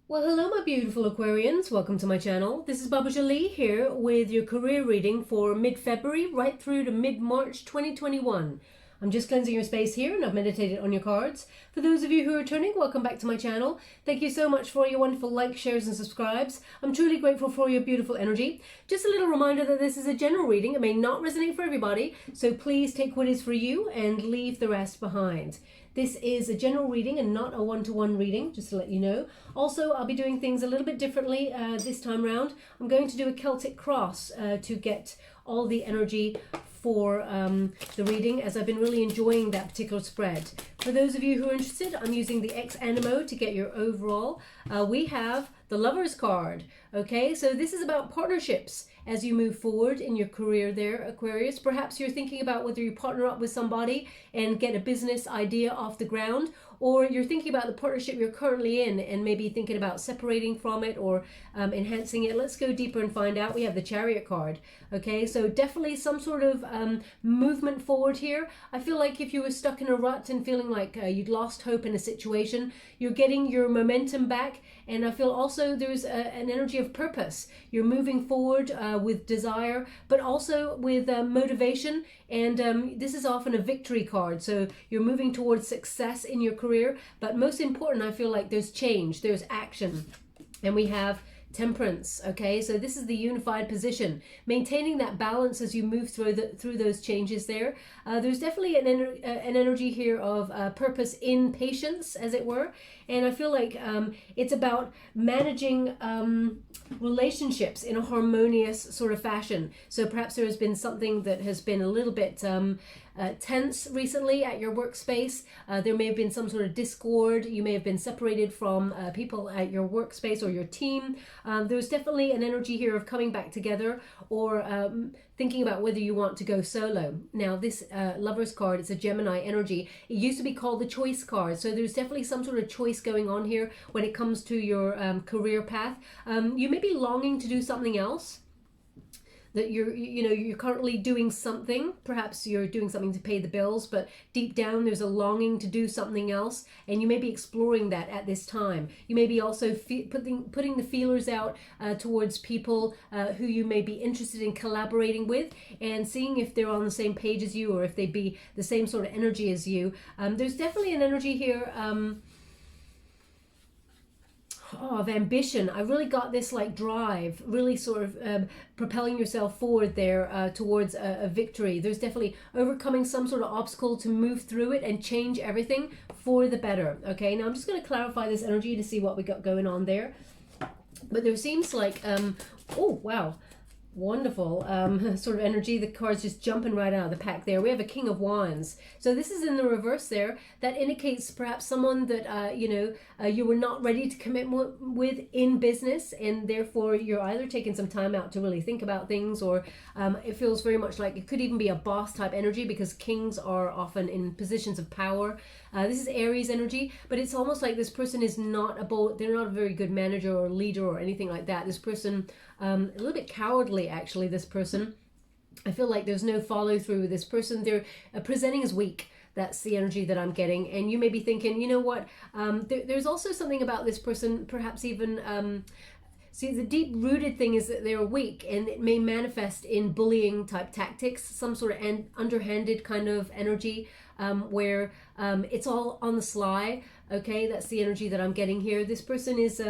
Well, hello, my beautiful Aquarians. Welcome to my channel. This is Baba Jolie here with your career reading for mid-February right through to mid-March 2021. I'm just cleansing your space here and I've meditated on your cards. For those of you who are returning, welcome back to my channel. Thank you so much for your wonderful likes, shares and subscribes. I'm truly grateful for your beautiful energy. Just a little reminder that this is a general reading. It may not resonate for everybody, so please take what is for you and leave the rest behind. This is a general reading and not a one-to-one reading, just to let you know. Also, I'll be doing things a little bit differently this time round. I'm going to do a Celtic cross to get all the energy for the reading, as I've been really enjoying that particular spread. For those of you who are interested, I'm using the X-Animo to get your overall. We have the Lover's card. Okay, so this is about partnerships as you move forward in your career there, Aquarius. Perhaps you're thinking about whether you partner up with somebody and get a business idea off the ground, or you're thinking about the partnership you're currently in and maybe thinking about separating from it or enhancing it. Let's go deeper and find out. We have the Chariot card. Okay, so definitely some sort of movement forward here. I feel like if you were stuck in a rut and feeling like you'd lost hope in a situation, you're getting your momentum back. And I feel also there's an energy of purpose. You're moving forward with desire, but also with motivation. And this is often a victory card. So you're moving towards success in your career. But most important, I feel like there's change, there's action. And we have Temperance. Okay, so this is the unified position, maintaining that balance as you move through those changes there. There's definitely an energy here of purpose in patience, as it were, and I feel like it's about managing relationships in a harmonious sort of fashion. So perhaps there has been something that has been a little bit tense recently at your workspace. There may have been some sort of discord. You may have been separated from people at your workspace or your team. There's definitely an energy here of coming back together, or thinking about whether you want to go solo. Now this Lover's card, it's a Gemini energy. It used to be called the Choice card. So there's definitely some sort of choice going on here when it comes to your career path. You may be longing to do something else, that you're currently doing something. Perhaps you're doing something to pay the bills, but deep down there's a longing to do something else, and you may be exploring that at this time. You may be also putting the feelers out towards people who you may be interested in collaborating with, and seeing if they're on the same page as you, or if they be the same sort of energy as you. There's definitely an energy here of ambition. I really got this like drive, really sort of propelling yourself forward there towards a victory. There's definitely overcoming some sort of obstacle to move through it and change everything for the better. Okay, now I'm just going to clarify this energy to see what we got going on there. But there seems like, oh wow, wonderful sort of energy. The card's just jumping right out of the pack there. We have a King of Wands. So this is in the reverse there. That indicates perhaps someone that, you were not ready to commit with in business, and therefore you're either taking some time out to really think about things, or it feels very much like it could even be a boss type energy, because kings are often in positions of power. This is Aries energy, but it's almost like this person is not they're not a very good manager or leader or anything like that. This person, a little bit cowardly actually, this person. I feel like there's no follow through with this person. They're presenting as weak. That's the energy that I'm getting. And you may be thinking, you know what, there's also something about this person, perhaps even, see, the deep-rooted thing is that they're weak, and it may manifest in bullying type tactics, some sort of underhanded kind of energy, where it's all on the sly. Okay, that's the energy that I'm getting here. This person is...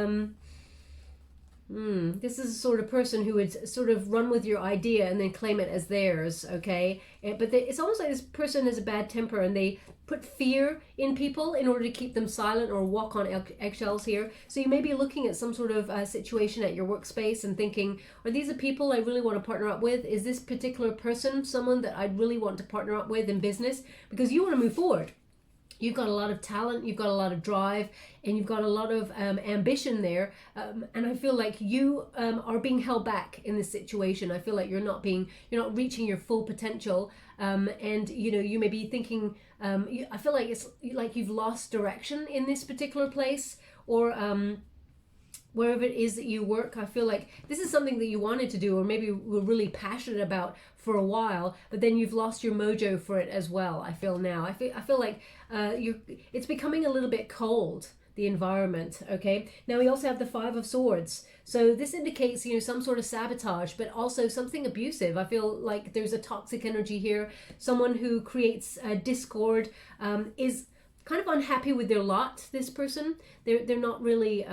this is a sort of person who would sort of run with your idea and then claim it as theirs, okay? But it's almost like this person has a bad temper, and they put fear in people in order to keep them silent or walk on eggshells here. So you may be looking at some sort of situation at your workspace and thinking, are these the people I really want to partner up with? Is this particular person someone that I'd really want to partner up with in business? Because you want to move forward. You've got a lot of talent, you've got a lot of drive, and you've got a lot of ambition there. And I feel like you are being held back in this situation. I feel like you're not reaching your full potential. And you may be thinking, I feel like it's like you've lost direction in this particular place, or wherever it is that you work. I feel like this is something that you wanted to do, or maybe were really passionate about for a while, but then you've lost your mojo for it as well. I feel now. I feel like it's becoming a little bit cold. the environment. Okay, now we also have the Five of Swords. So this indicates, you know, some sort of sabotage, but also something abusive. I feel like there's a toxic energy here. Someone who creates discord, is kind of unhappy with their lot. This person, they're not really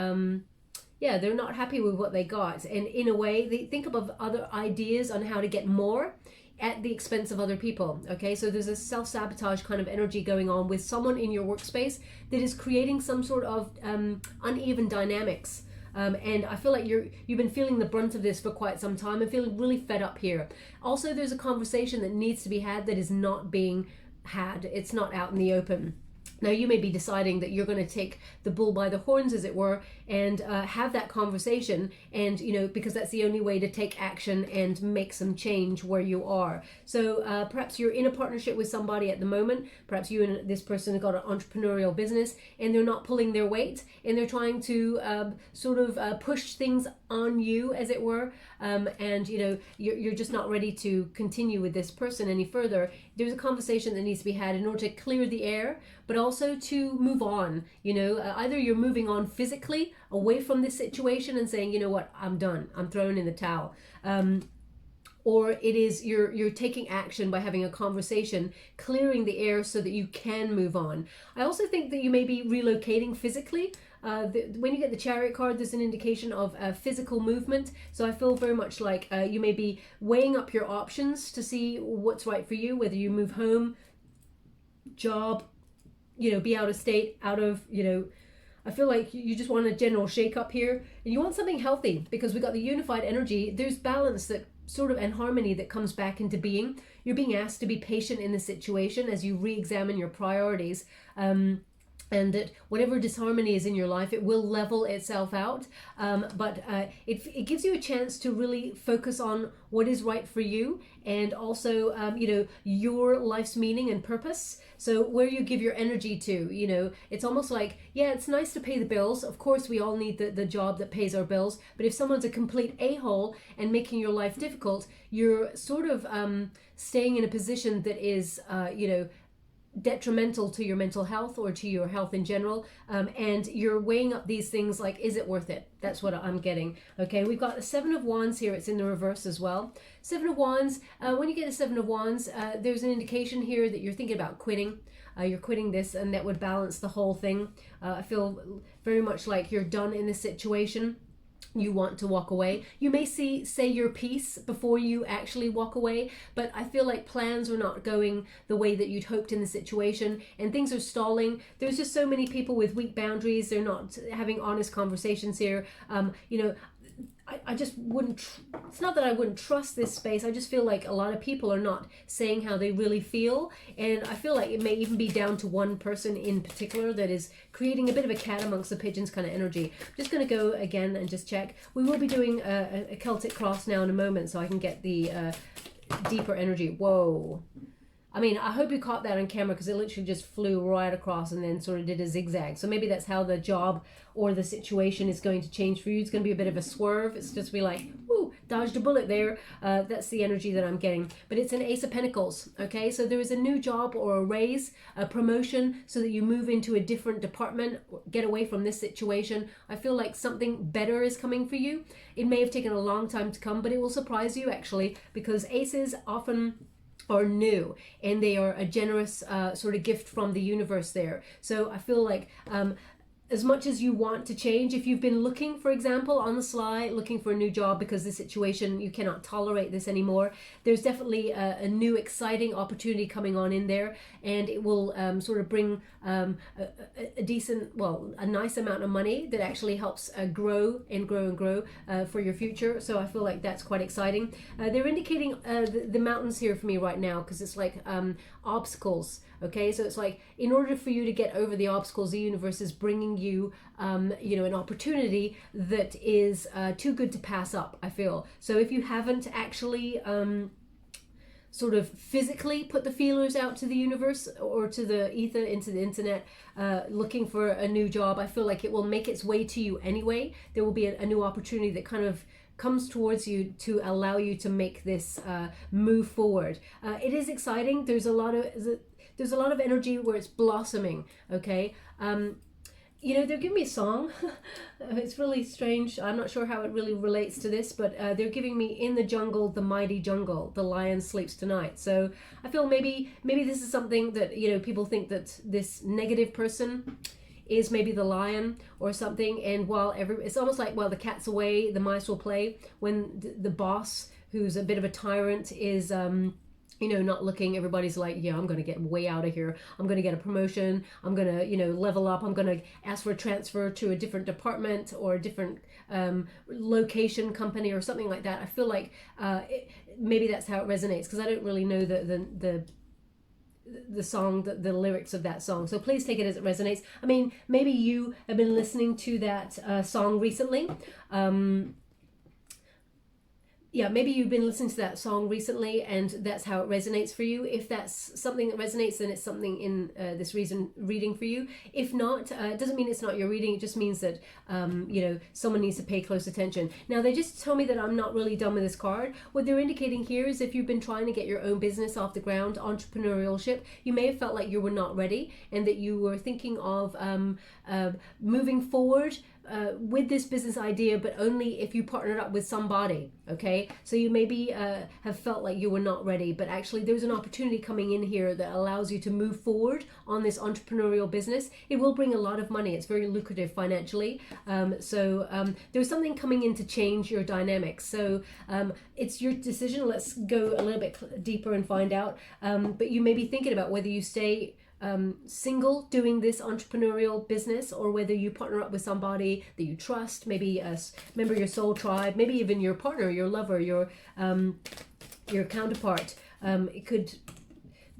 yeah, they're not happy with what they got, and in a way they think of other ideas on how to get more at the expense of other people. Okay, so there's a self-sabotage kind of energy going on with someone in your workspace that is creating some sort of uneven dynamics. And I feel like you've been feeling the brunt of this for quite some time and feeling really fed up here. Also, there's a conversation that needs to be had that is not being had. It's not out in the open. Now, you may be deciding that you're going to take the bull by the horns, as it were, and have that conversation, and, you know, because that's the only way to take action and make some change where you are. So perhaps you're in a partnership with somebody at the moment. Perhaps you and this person have got an entrepreneurial business and they're not pulling their weight, and they're trying to sort of push things on you, as it were, and, you know, you're just not ready to continue with this person any further. There's a conversation that needs to be had in order to clear the air, but also to move on. You know, either you're moving on physically away from this situation and saying, you know what, I'm done, I'm throwing in the towel, or it is you're taking action by having a conversation, clearing the air so that you can move on. I also think that you may be relocating physically. When you get the Chariot card, there's an indication of physical movement. So I feel very much like you may be weighing up your options to see what's right for you, whether you move home, job, you know, be out of state, out of, you know, I feel like you just want a general shake up here, and you want something healthy, because we got the unified energy. There's balance that sort of, and harmony that comes back into being. You're being asked to be patient in the situation as you re-examine your priorities, and that whatever disharmony is in your life, it will level itself out. But it gives you a chance to really focus on what is right for you, and also, you know, your life's meaning and purpose. So where you give your energy to, you know, it's almost like, yeah, it's nice to pay the bills. Of course, we all need the job that pays our bills. But if someone's a complete a-hole and making your life difficult, you're sort of staying in a position that is, you know, detrimental to your mental health or to your health in general, and you're weighing up these things like, is it worth it? That's what I'm getting. Okay, we've got the Seven of Wands here. It's in the reverse as well. Seven of Wands, when you get the Seven of Wands, there's an indication here that you're thinking about quitting. You're quitting this, and that would balance the whole thing. I feel very much like you're done in this situation. You want to walk away. You may say your piece before you actually walk away, but I feel like plans are not going the way that you'd hoped in the situation, and things are stalling. There's just so many people with weak boundaries. They're not having honest conversations here. You know, I just wouldn't, it's not that I wouldn't trust this space. I just feel like a lot of people are not saying how they really feel. And I feel like it may even be down to one person in particular that is creating a bit of a cat amongst the pigeons kind of energy. I'm just going to go again and just check. We will be doing a Celtic cross now in a moment, so I can get the deeper energy. Whoa. I mean, I hope you caught that on camera, because it literally just flew right across and then sort of did a zigzag. So maybe that's how the job or the situation is going to change for you. It's going to be a bit of a swerve. It's just be like, whoo, dodged a bullet there. That's the energy that I'm getting. But it's an Ace of Pentacles, okay? So there is a new job or a raise, a promotion, so that you move into a different department, get away from this situation. I feel like something better is coming for you. It may have taken a long time to come, but it will surprise you, actually, because aces often are new, and they are a generous sort of gift from the universe there. So I feel like as much as you want to change, if you've been looking, for example, on the sly, looking for a new job because the situation, you cannot tolerate this anymore, there's definitely a new exciting opportunity coming on in there, and it will sort of bring a decent, well, a nice amount of money that actually helps grow and grow and grow for your future. So I feel like that's quite exciting. They're indicating the mountains here for me right now, because it's like obstacles. Okay, so it's like, in order for you to get over the obstacles, the universe is bringing you, you know, an opportunity that is too good to pass up, I feel. So if you haven't actually sort of physically put the feelers out to the universe or to the ether, into the internet, looking for a new job, I feel like it will make its way to you anyway. There will be a new opportunity that kind of comes towards you to allow you to make this move forward. It is exciting. There's a lot of energy where it's blossoming, okay? you know, they're giving me a song. It's really strange. I'm not sure how it really relates to this, but they're giving me in the jungle, the mighty jungle, the lion sleeps tonight. So I feel maybe this is something that, you know, people think that this negative person is maybe the lion or something. And while it's almost like, while the cat's away, the mice will play. When the boss, who's a bit of a tyrant, is you know, not looking, everybody's like, yeah, I'm going to get way out of here. I'm going to get a promotion. I'm going to, you know, level up. I'm going to ask for a transfer to a different department or a different location company or something like that. I feel like maybe that's how it resonates, because I don't really know the song, the lyrics of that song. So please take it as it resonates. I mean, maybe you have been listening to that song recently. Yeah, maybe you've been listening to that song recently and that's how it resonates for you. If that's something that resonates, then it's something in this reading for you. If not, it doesn't mean it's not your reading. It just means that, you know, someone needs to pay close attention. Now, they just told me that I'm not really done with this card. What they're indicating here is if you've been trying to get your own business off the ground, entrepreneurship, you may have felt like you were not ready and that you were thinking of moving forward with this business idea, but only if you partnered up with somebody. Okay, so you maybe have felt like you were not ready, but actually there's an opportunity coming in here that allows you to move forward on this entrepreneurial business. It will bring a lot of money. It's very lucrative financially. There's something coming in to change your dynamics. So it's your decision. Let's go a little bit deeper and find out. But you may be thinking about whether you stay single doing this entrepreneurial business, or whether you partner up with somebody that you trust, maybe a member of your soul tribe, maybe even your partner, your lover, your counterpart. It could.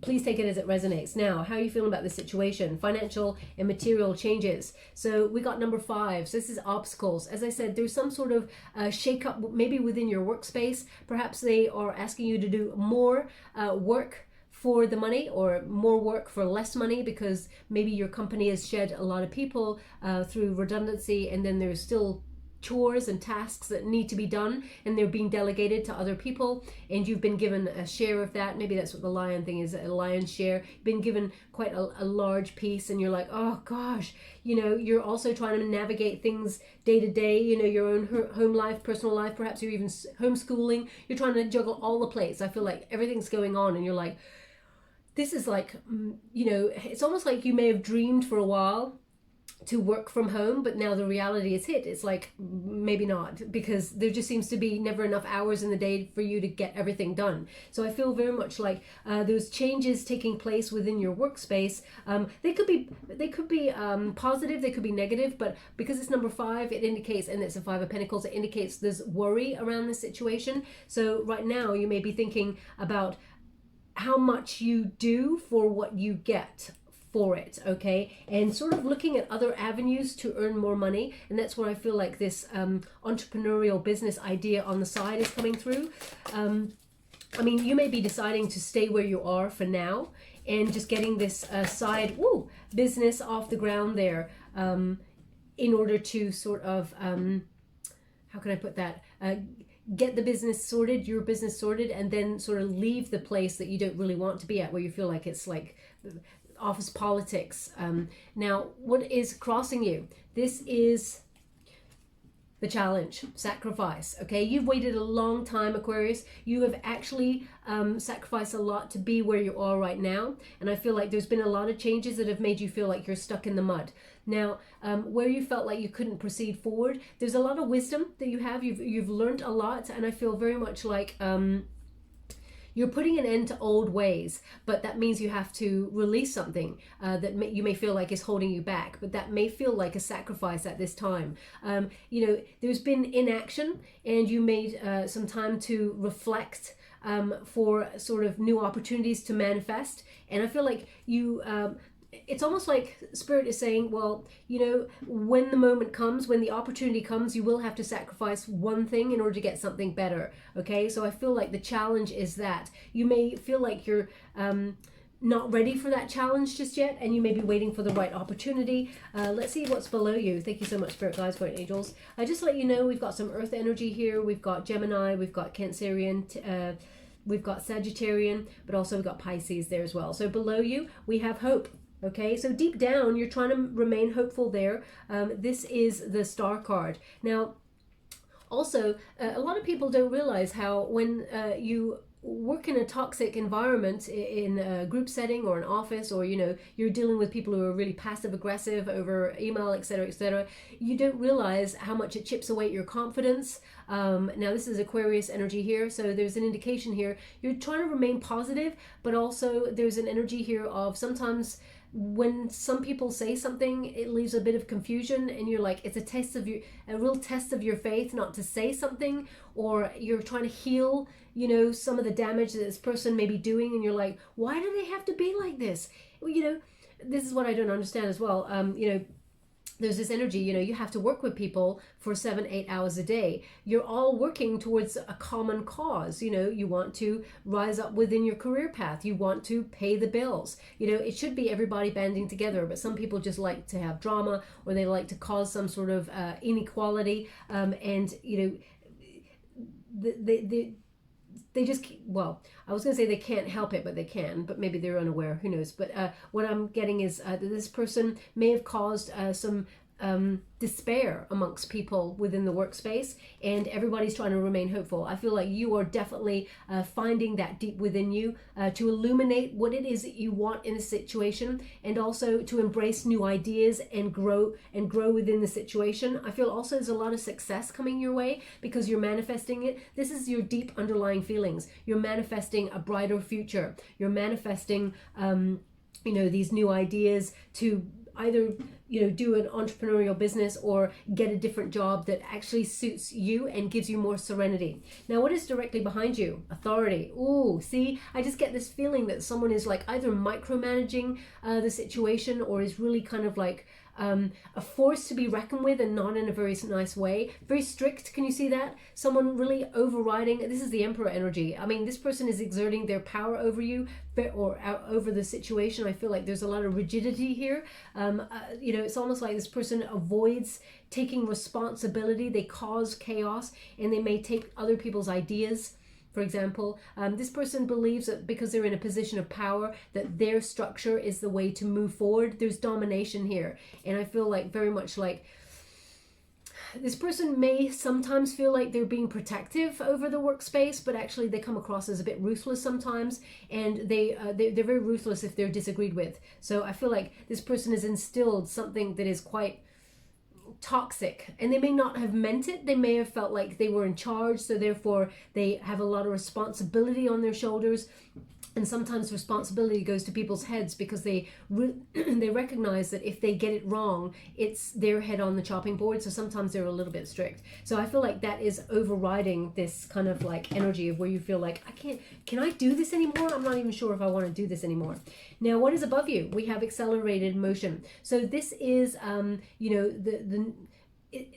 Please take it as it resonates. Now, how are you feeling about this situation? Financial and material changes. So we got number 5. So this is obstacles. As I said, there's some sort of shake-up maybe within your workspace. Perhaps they are asking you to do more work for the money, or more work for less money, because maybe your company has shed a lot of people through redundancy, and then there's still chores and tasks that need to be done and they're being delegated to other people, and you've been given a share of that. Maybe that's what the lion thing is, a lion's share. You've been given quite a large piece, and you're like, oh gosh, you know, you're also trying to navigate things day to day, you know, your own home life, personal life, perhaps you're even homeschooling. You're trying to juggle all the plates. I feel like everything's going on and you're like, this is like, you know, it's almost like you may have dreamed for a while to work from home, but now the reality is hit. It's like, maybe not, because there just seems to be never enough hours in the day for you to get everything done. So I feel very much like there's changes taking place within your workspace. They could be positive, they could be negative, but because it's number 5, it indicates, and it's a 5 of Pentacles, it indicates there's worry around the situation. So right now you may be thinking about how much you do for what you get for it, okay, and sort of looking at other avenues to earn more money. And that's where I feel like this entrepreneurial business idea on the side is coming through. I mean, you may be deciding to stay where you are for now and just getting this side business off the ground there, in order to sort of how can I put that, get the business sorted, your business sorted, and then sort of leave the place that you don't really want to be at, where you feel like it's like office politics. Now, what is crossing you? This is the challenge, sacrifice. Okay, you've waited a long time, Aquarius. You have actually sacrificed a lot to be where you are right now, and I feel like there's been a lot of changes that have made you feel like you're stuck in the mud. Now, where you felt like you couldn't proceed forward, there's a lot of wisdom that you have. You've learned a lot, and I feel very much like you're putting an end to old ways, but that means you have to release something that you may feel like is holding you back, but that may feel like a sacrifice at this time. You know, there's been inaction, and you made some time to reflect for sort of new opportunities to manifest. And I feel like you... it's almost like Spirit is saying, well, you know, when the moment comes, when the opportunity comes, you will have to sacrifice one thing in order to get something better. Okay, so I feel like the challenge is that you may feel like you're not ready for that challenge just yet, and you may be waiting for the right opportunity. Let's see what's below you. Thank you so much, Spirit Guides, Guardian Angels. Just to let you know, we've got some Earth energy here. We've got Gemini, we've got Cancerian, we've got Sagittarian, but also we've got Pisces there as well. So below you, we have hope. Okay, so deep down, you're trying to remain hopeful there. This is the Star card. Now, also, a lot of people don't realize how when you work in a toxic environment in a group setting or an office, or you're dealing with people who are really passive aggressive over email, etc., you don't realize how much it chips away at your confidence. Now this is Aquarius energy here, so there's an indication here you're trying to remain positive, but also there's an energy here of sometimes when some people say something, it leaves a bit of confusion, and you're like, it's a real test of your faith not to say something, or you're trying to heal, some of the damage that this person may be doing, and you're like, why do they have to be like this? Well, this is what I don't understand as well. There's this energy, you have to work with people for 7-8 hours a day. You're all working towards a common cause. You want to rise up within your career path. You want to pay the bills. It should be everybody banding together, but some people just like to have drama, or they like to cause some sort of inequality. They just, well, I was going to say they can't help it, but they can, but maybe they're unaware, who knows. But what I'm getting is that this person may have caused some despair amongst people within the workspace, and everybody's trying to remain hopeful. I feel like you are definitely finding that deep within you to illuminate what it is that you want in a situation, and also to embrace new ideas and grow within the situation. I feel also there's a lot of success coming your way because you're manifesting it. This is your deep underlying feelings. You're manifesting a brighter future. You're manifesting these new ideas to either do an entrepreneurial business or get a different job that actually suits you and gives you more serenity. Now, what is directly behind you? Authority. Ooh, see, I just get this feeling that someone is like either micromanaging the situation, or is really kind of like a force to be reckoned with, and not in a very nice way. Very strict. Can you see that? Someone really overriding. This is the Emperor energy. I mean, this person is exerting their power over you, or over the situation. I feel like there's a lot of rigidity here. It's almost like this person avoids taking responsibility. They cause chaos, and they may take other people's ideas. For example, this person believes that because they're in a position of power, that their structure is the way to move forward. There's domination here. And I feel like very much like this person may sometimes feel like they're being protective over the workspace, but actually they come across as a bit ruthless sometimes, and they're very ruthless if they're disagreed with. So I feel like this person has instilled something that is quite toxic, and they may not have meant it. They may have felt like they were in charge, so therefore they have a lot of responsibility on their shoulders, and sometimes responsibility goes to people's heads because they recognize that if they get it wrong, it's their head on the chopping board. So sometimes they're a little bit strict. So I feel like that is overriding this kind of like energy of where you feel like, can I do this anymore? I'm not even sure if I want to do this anymore. Now, what is above you? We have accelerated motion. So this is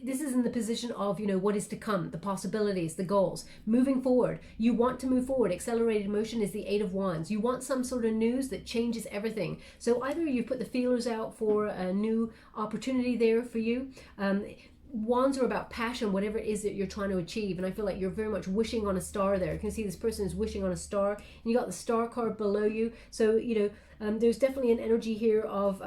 this is in the position of, what is to come, the possibilities, the goals, moving forward. You want to move forward. Accelerated motion is the 8 of Wands. You want some sort of news that changes everything. So either you put the feelers out for a new opportunity there for you. Wands are about passion, whatever it is that you're trying to achieve. And I feel like you're very much wishing on a star there. You can see this person is wishing on a star. And you got the star card below you. So, there's definitely an energy here of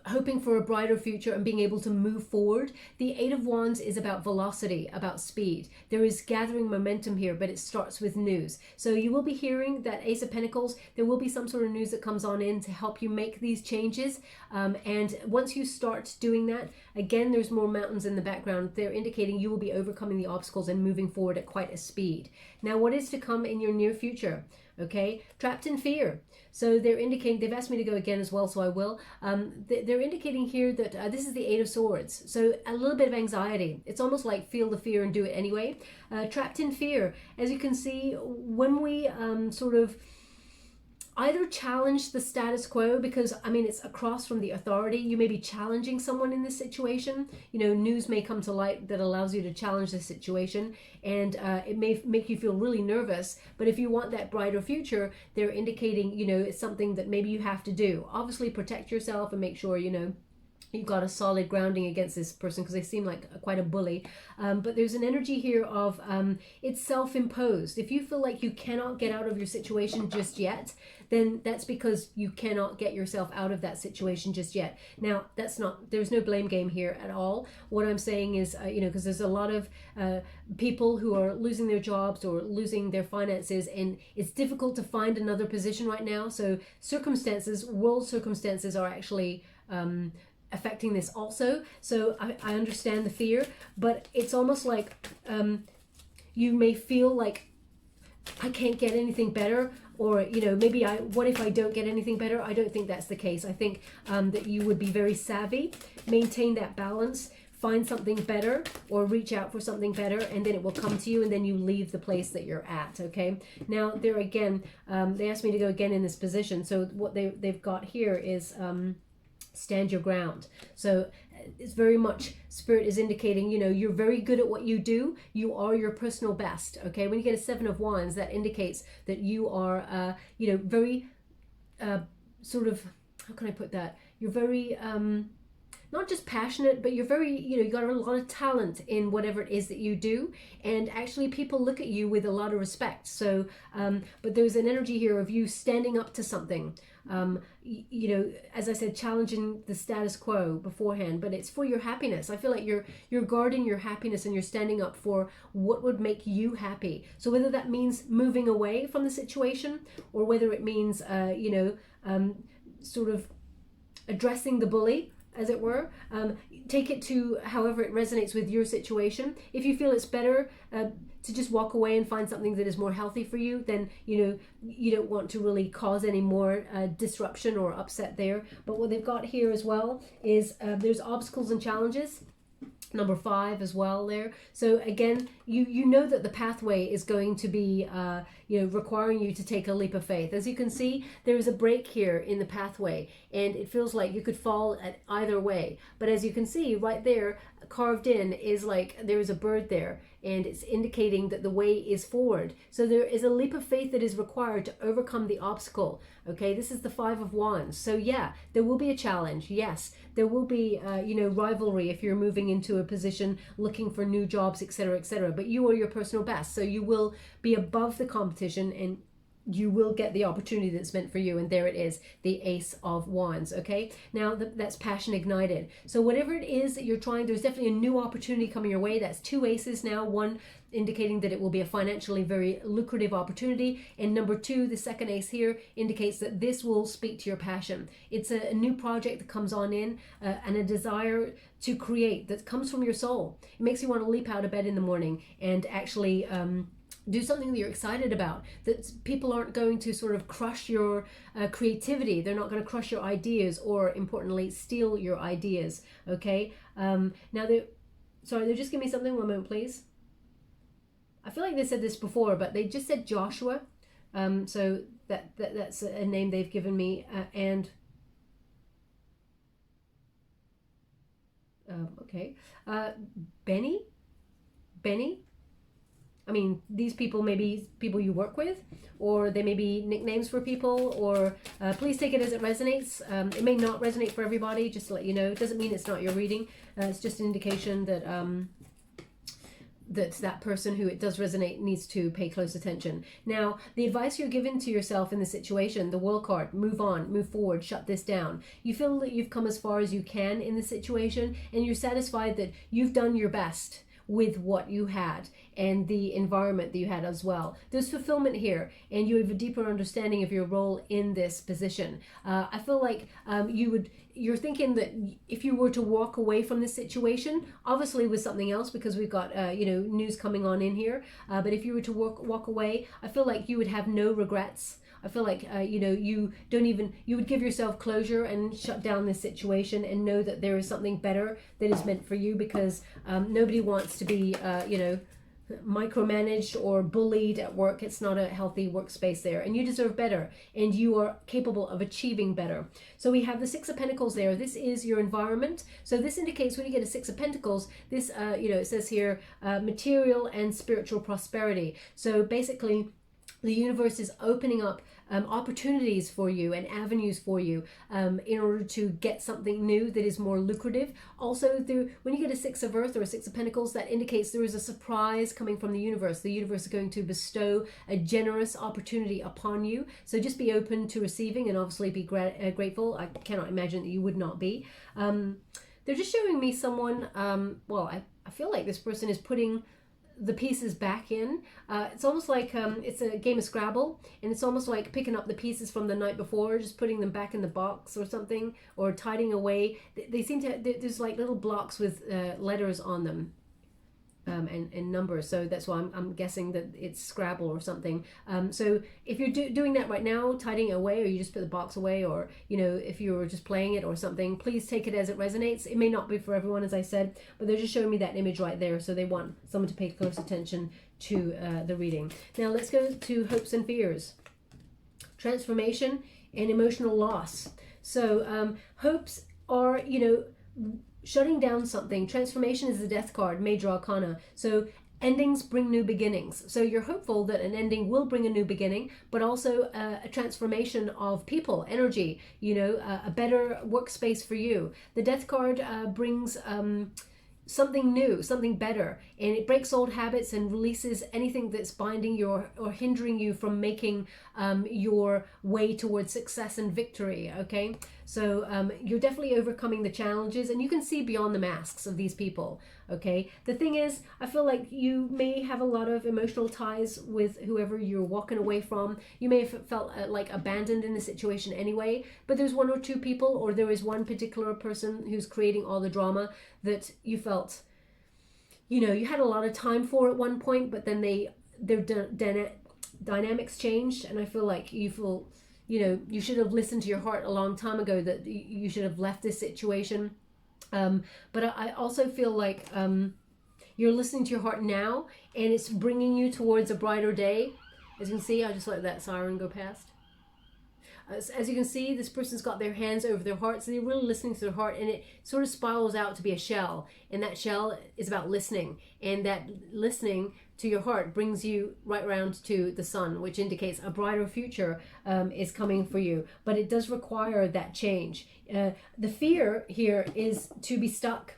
hoping for a brighter future and being able to move forward. The 8 of Wands is about velocity, about speed. There is gathering momentum here, but it starts with news. So you will be hearing that Ace of Pentacles. There will be some sort of news that comes on in to help you make these changes. And once you start doing that, again, there's more mountains in the background. They're indicating you will be overcoming the obstacles and moving forward at quite a speed. Now, what is to come in your near future? Okay, trapped in fear. So they're indicating, they've asked me to go again as well, so I will. They're indicating here that this is the 8 of Swords. So a little bit of anxiety. It's almost like feel the fear and do it anyway. Trapped in fear. As you can see, when we sort of either challenge the status quo, because it's across from the authority. You may be challenging someone in this situation. News may come to light that allows you to challenge the situation, and it may make you feel really nervous. But if you want that brighter future, they're indicating it's something that maybe you have to do. Obviously protect yourself and make sure you've got a solid grounding against this person because they seem like quite a bully. But there's an energy here of it's self-imposed. If you feel like you cannot get out of your situation just yet, then that's because you cannot get yourself out of that situation just yet. Now, there's no blame game here at all. What I'm saying is, because there's a lot of people who are losing their jobs or losing their finances, and it's difficult to find another position right now. So world circumstances are actually affecting this also. So I understand the fear, but it's almost like you may feel like I can't get anything better, or maybe what if I don't get anything better? I don't think that's the case. I think that you would be very savvy, maintain that balance, find something better, or reach out for something better, and then it will come to you, and then you leave the place that you're at. Okay, now there again, they asked me to go again in this position. So what they've got here is stand your ground. So it's very much, Spirit is indicating, you're very good at what you do. You are your personal best. Okay, when you get a 7 of Wands, that indicates that you are very sort of, how can I put that, you're very not just passionate, but you're very, you got a lot of talent in whatever it is that you do. And actually people look at you with a lot of respect. So, but there's an energy here of you standing up to something. As I said, challenging the status quo beforehand, but it's for your happiness. I feel like you're guarding your happiness, and you're standing up for what would make you happy. So whether that means moving away from the situation, or whether it means, sort of addressing the bully, as it were, take it to however it resonates with your situation. If you feel it's better to just walk away and find something that is more healthy for you, then you don't want to really cause any more disruption or upset there. But what they've got here as well is there's obstacles and challenges. Number 5 as well there. So again, you know that the pathway is going to be requiring you to take a leap of faith. As you can see, there is a break here in the pathway, and it feels like you could fall at either way. But as you can see right there, carved in is like there is a bird there, and it's indicating that the way is forward. So there is a leap of faith that is required to overcome the obstacle. Okay, this is the 5 of Wands. So yeah, there will be a challenge. Yes, there will be rivalry if you're moving into a position looking for new jobs, etc., etc. But you are your personal best, so you will be above the competition, and you will get the opportunity that's meant for you. And there it is, the Ace of Wands. Okay, now that's passion ignited. So whatever it is that you're trying, there's definitely a new opportunity coming your way. That's 2 aces now, one indicating that it will be a financially very lucrative opportunity, and number 2, the second ace here, indicates that this will speak to your passion. It's a new project that comes on in, and a desire to create that comes from your soul. It makes you want to leap out of bed in the morning and actually do something that you're excited about, that people aren't going to sort of crush your creativity. They're not going to crush your ideas, or importantly, steal your ideas. Okay, now they're just giving me something. One moment, please. I feel like they said this before, but they just said Joshua. So that's a name they've given me, and okay, Benny. I mean, these people may be people you work with, or they may be nicknames for people, or please take it as it resonates. It may not resonate for everybody, just to let you know. It doesn't mean it's not your reading. It's just an indication that that person who it does resonate needs to pay close attention. Now, the advice you're given to yourself in the situation, the World card, move on, move forward, shut this down. You feel that you've come as far as you can in the situation, and you're satisfied that you've done your best with what you had and the environment that you had as well. There's fulfillment here, and you have a deeper understanding of your role in this position. I feel like you're thinking that if you were to walk away from this situation, obviously with something else, because we've got news coming on in here, but if you were to walk away, I feel like you would have no regrets. I feel like, you would give yourself closure and shut down this situation and know that there is something better that is meant for you, because nobody wants to be, micromanaged or bullied at work. It's not a healthy workspace there, and you deserve better, and you are capable of achieving better. So we have the 6 of Pentacles there. This is your environment. So this indicates when you get a 6 of Pentacles, this, it says here, material and spiritual prosperity. So basically, The universe is opening up opportunities for you and avenues for you in order to get something new that is more lucrative. Also, when you get a Six of Earth or a Six of Pentacles, that indicates there is a surprise coming from the universe. The universe is going to bestow a generous opportunity upon you. So just be open to receiving and obviously be grateful. I cannot imagine that you would not be. They're just showing me someone, well, I feel like this person is putting the pieces back in. It's almost like it's a game of Scrabble, and it's almost like picking up the pieces from the night before, just putting them back in the box or something, or tidying away. They seem to, there's like little blocks with letters on them. And numbers, so that's why I'm guessing that it's Scrabble or something. So if you're doing that right now, tidying it away, or you just put the box away, or you know, if you're just playing it or something, please take it as it resonates. It may not be for everyone, as I said, but they're just showing me that image right there, so they want someone to pay close attention to the reading. Now let's go to hopes and fears, transformation, and emotional loss. So hopes are, you know, shutting down something. Transformation is the Death card, Major Arcana. So endings bring new beginnings. So you're hopeful that an ending will bring a new beginning, but also a transformation of people, energy, you know, a better workspace for you. The Death card brings something new, something better, and it breaks old habits and releases anything that's binding you or hindering you from making your way towards success and victory. Okay, so you're definitely overcoming the challenges, and you can see beyond the masks of these people. Okay, the thing is, I feel like you may have a lot of emotional ties with whoever you're walking away from. You may have felt like abandoned in the situation anyway, but there's one or two people, or there is one particular person who's creating all the drama that you felt, you know, you had a lot of time for at one point, but then their dynamics changed, and I feel like you feel, you know, you should have listened to your heart a long time ago, that you should have left this situation. But I also feel like you're listening to your heart now, and it's bringing you towards a brighter day. As you can see, I just let that siren go past. As you can see, this person's got their hands over their heart, so they're really listening to their heart, and it sort of spirals out to be a shell, and that shell is about listening, and that listening to your heart brings you right around to the sun, which indicates a brighter future is coming for you. But it does require that change. The fear here is to be stuck.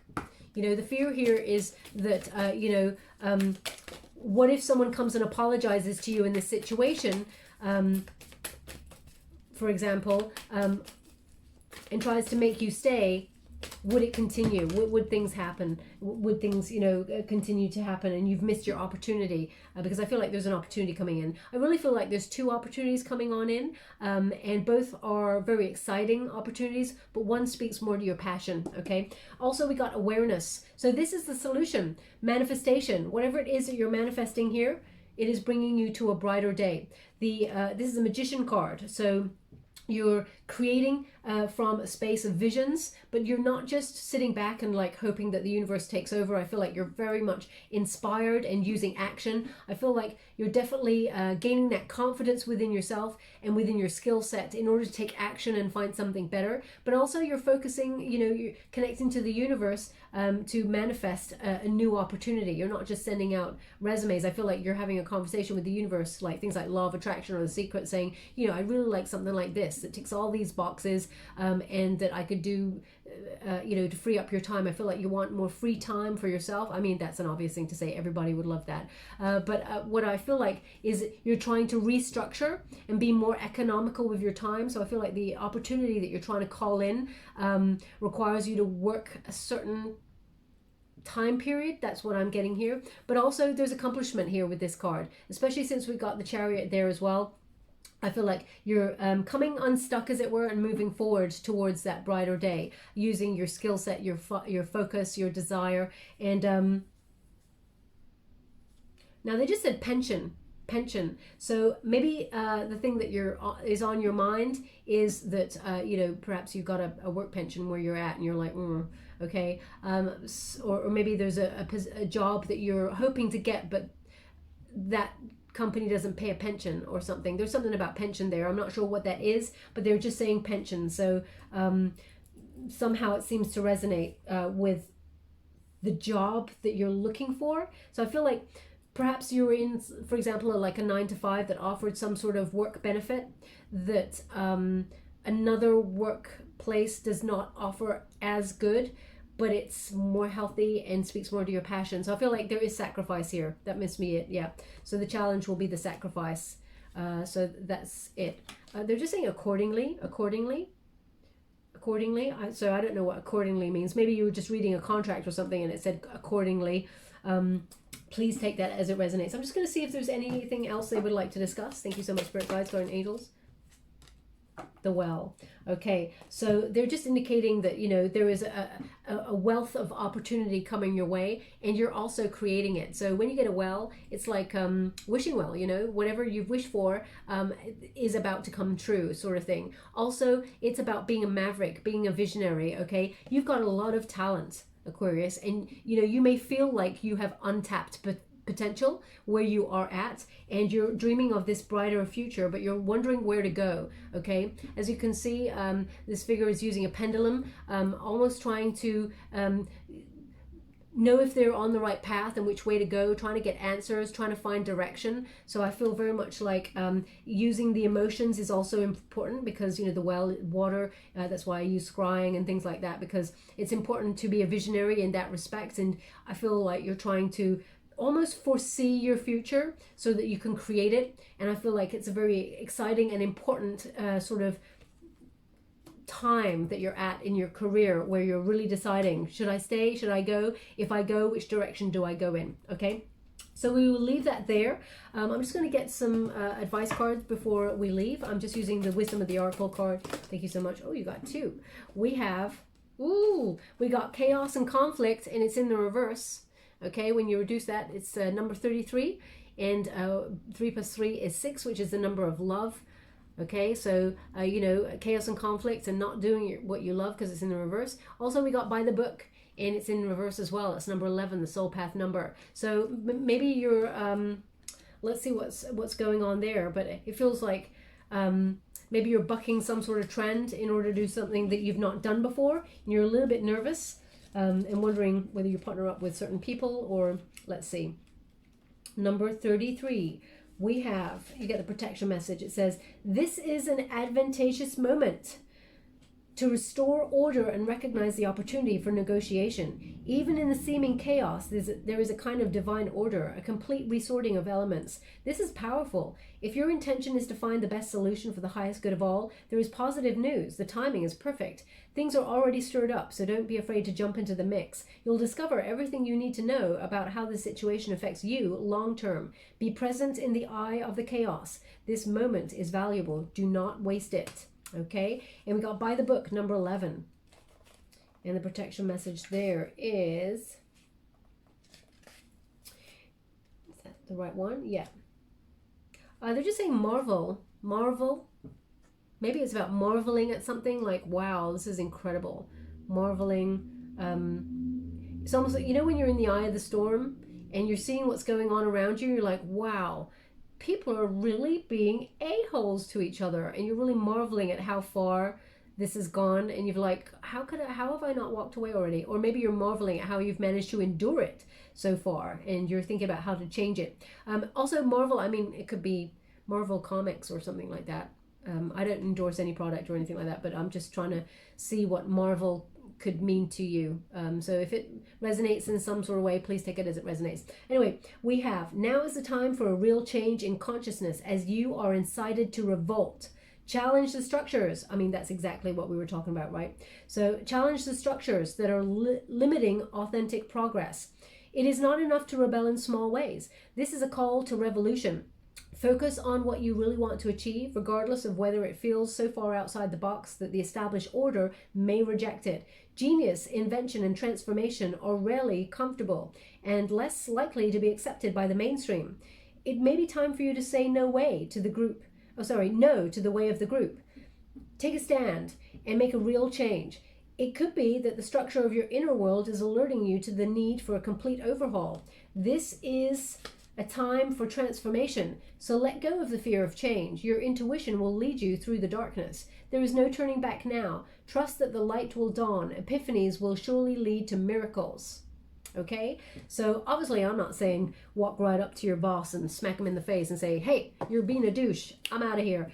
You know, the fear here is that, you know, what if someone comes and apologizes to you in this situation, for example, and tries to make you stay? Would it continue? Would things happen? Would things, you know, continue to happen, and you've missed your opportunity? Because I feel like there's an opportunity coming in. I really feel like there's two opportunities coming on in, and both are very exciting opportunities, but one speaks more to your passion, okay? Also, we got awareness. So this is the solution. Manifestation. Whatever it is that you're manifesting here, it is bringing you to a brighter day. This is a Magician card. So you're creating from a space of visions, but you're not just sitting back and like hoping that the universe takes over. I feel like you're very much inspired and using action. I feel like you're definitely gaining that confidence within yourself and within your skill set in order to take action and find something better. But also you're focusing, you know, you're connecting to the universe to manifest a new opportunity. You're not just sending out resumes. I feel like you're having a conversation with the universe, like things like law of attraction or The Secret, saying, you know, I really like something like this that ticks all these boxes, and that I could do, you know, to free up your time. I feel like you want more free time for yourself. I mean, that's an obvious thing to say. Everybody would love that. But what I feel like is you're trying to restructure and be more economical with your time. So I feel like the opportunity that you're trying to call in requires you to work a certain time period. That's what I'm getting here. But also there's accomplishment here with this card, especially since we got the Chariot there as well. I feel like you're coming unstuck, as it were, and moving forward towards that brighter day, using your skill set, your focus, your desire. And now they just said pension. So maybe the thing that is on your mind is that you know, perhaps you've got a work pension where you're at, and you're like, okay, or maybe there's a job that you're hoping to get, but that company doesn't pay a pension or something. There's something about pension there. I'm not sure what that is, but they're just saying pension. So somehow it seems to resonate with the job that you're looking for. So I feel like Perhaps you were in, for example, like a 9 to 5 that offered some sort of work benefit that another workplace does not offer as good, but it's more healthy and speaks more to your passion. So I feel like there is sacrifice here. That must be it. Yeah. So the challenge will be the sacrifice. So that's it. They're just saying accordingly. So I don't know what accordingly means. Maybe you were just reading a contract or something and it said accordingly. Please take that as it resonates. I'm just going to see if there's anything else they would like to discuss. Thank you so much, Spirit Guides, Guardian Angels. The Well. Okay, so they're just indicating that, you know, there is a wealth of opportunity coming your way, and you're also creating it. So when you get a well, it's like wishing well, you know, whatever you've wished for is about to come true, sort of thing. Also, it's about being a maverick, being a visionary. Okay, you've got a lot of talent, Aquarius, and you know, you may feel like you have untapped potential where you are at, and you're dreaming of this brighter future, but you're wondering where to go. Okay, as you can see, this figure is using a pendulum, almost trying to know if they're on the right path and which way to go, trying to get answers, trying to find direction. So I feel very much like using the emotions is also important, because, you know, the well, water, that's why I use scrying and things like that, because it's important to be a visionary in that respect. And I feel like you're trying to almost foresee your future so that you can create it. And I feel like it's a very exciting and important sort of time that you're at in your career, where you're really deciding, should I stay, should I go? If I go, which direction do I go in? Okay, so we will leave that there. I'm just going to get some advice cards before we leave. I'm just using the Wisdom of the Oracle card. Thank you so much. Oh, you got two. We got Chaos and Conflict, and it's in the reverse. Okay, when you reduce that, it's number 33, and 3 plus 3 is 6, which is the number of love. Okay, so, you know, chaos and conflict and not doing what you love because it's in the reverse. Also, we got By the Book, and it's in reverse as well. It's number 11, the soul path number. So maybe you're, let's see what's going on there. But it feels like maybe you're bucking some sort of trend in order to do something that you've not done before. And you're a little bit nervous and wondering whether you partner up with certain people or, let's see. Number 33. You get the protection message. It says, this is an advantageous moment to restore order and recognize the opportunity for negotiation. Even in the seeming chaos, there is a kind of divine order, a complete resorting of elements. This is powerful. If your intention is to find the best solution for the highest good of all, there is positive news. The timing is perfect. Things are already stirred up, so don't be afraid to jump into the mix. You'll discover everything you need to know about how the situation affects you long term. Be present in the eye of the chaos. This moment is valuable. Do not waste it. Okay, and we got By the Book, number 11. And the protection message there is that the right one? Yeah. They're just saying marvel. Maybe it's about marveling at something, like, wow, this is incredible. Marveling. It's almost like, you know, when you're in the eye of the storm and you're seeing what's going on around you, you're like, wow, people are really being a-holes to each other, and you're really marveling at how far this has gone, and you're like, how have I not walked away already? Or maybe you're marveling at how you've managed to endure it so far, and you're thinking about how to change it. Also, Marvel, I mean, it could be Marvel Comics or something like that. I don't endorse any product or anything like that, but I'm just trying to see what Marvel could mean to you. So if it resonates in some sort of way, please take it as it resonates. Anyway, we have, now is the time for a real change in consciousness, as you are incited to revolt. Challenge the structures. I mean, that's exactly what we were talking about, right? So challenge the structures that are limiting authentic progress. It is not enough to rebel in small ways. This is a call to revolution. Focus on what you really want to achieve, regardless of whether it feels so far outside the box that the established order may reject it. Genius, invention, and transformation are rarely comfortable and less likely to be accepted by the mainstream. It may be time for you to say no to the way of the group. Take a stand and make a real change. It could be that the structure of your inner world is alerting you to the need for a complete overhaul. This is a time for transformation, so let go of the fear of change. Your intuition will lead you through the darkness. There is no turning back now. Trust that the light will dawn. Epiphanies will surely lead to miracles. Okay, so obviously I'm not saying walk right up to your boss and smack him in the face and say, hey, you're being a douche, I'm out of here.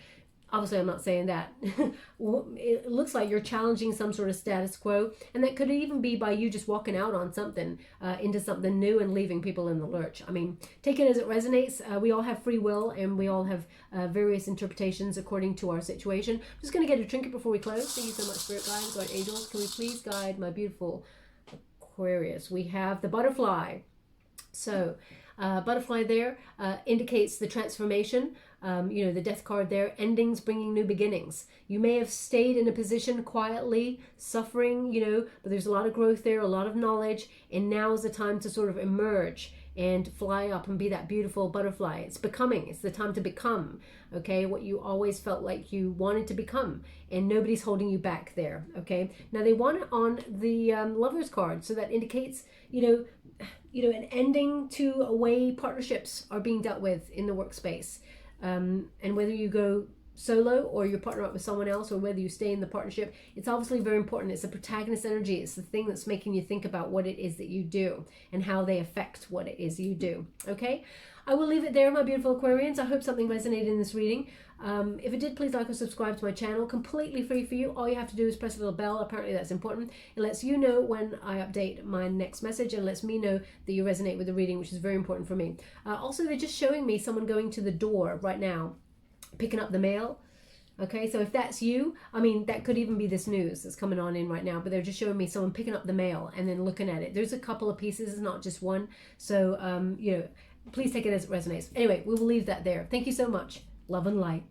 Obviously I'm not saying that. Well, it looks like you're challenging some sort of status quo, and that could even be by you just walking out on something, into something new and leaving people in the lurch. I mean, take it as it resonates. We all have free will, and we all have various interpretations according to our situation. I'm just going to get a trinket before we close. Thank you so much, Spirit Guides, Guide Angels. Can we please guide my beautiful Aquarius? We have the butterfly. So butterfly there indicates the transformation. You know, the death card there, endings bringing new beginnings. You may have stayed in a position quietly, suffering, you know, but there's a lot of growth there, a lot of knowledge, and now is the time to sort of emerge and fly up and be that beautiful butterfly. It's becoming. It's the time to become, okay, what you always felt like you wanted to become, and nobody's holding you back there, okay? Now they want it on the Lover's card, so that indicates, you know, an ending to a way partnerships are being dealt with in the workspace. And whether you go solo or you partner up with someone else, or whether you stay in the partnership, it's obviously very important. It's the protagonist energy. It's the thing that's making you think about what it is that you do and how they affect what it is you do. Okay, I will leave it there, my beautiful Aquarians. I hope something resonated in this reading. If it did, please like or subscribe to my channel. Completely free for you. All you have to do is press a little bell. Apparently that's important. It lets you know when I update my next message, and lets me know that you resonate with the reading, which is very important for me. Also, they're just showing me someone going to the door right now, picking up the mail. Okay, so if that's you, I mean, that could even be this news that's coming on in right now, but they're just showing me someone picking up the mail and then looking at it. There's a couple of pieces, it's not just one. So, you know, please take it as it resonates. Anyway, we will leave that there. Thank you so much. Love and light.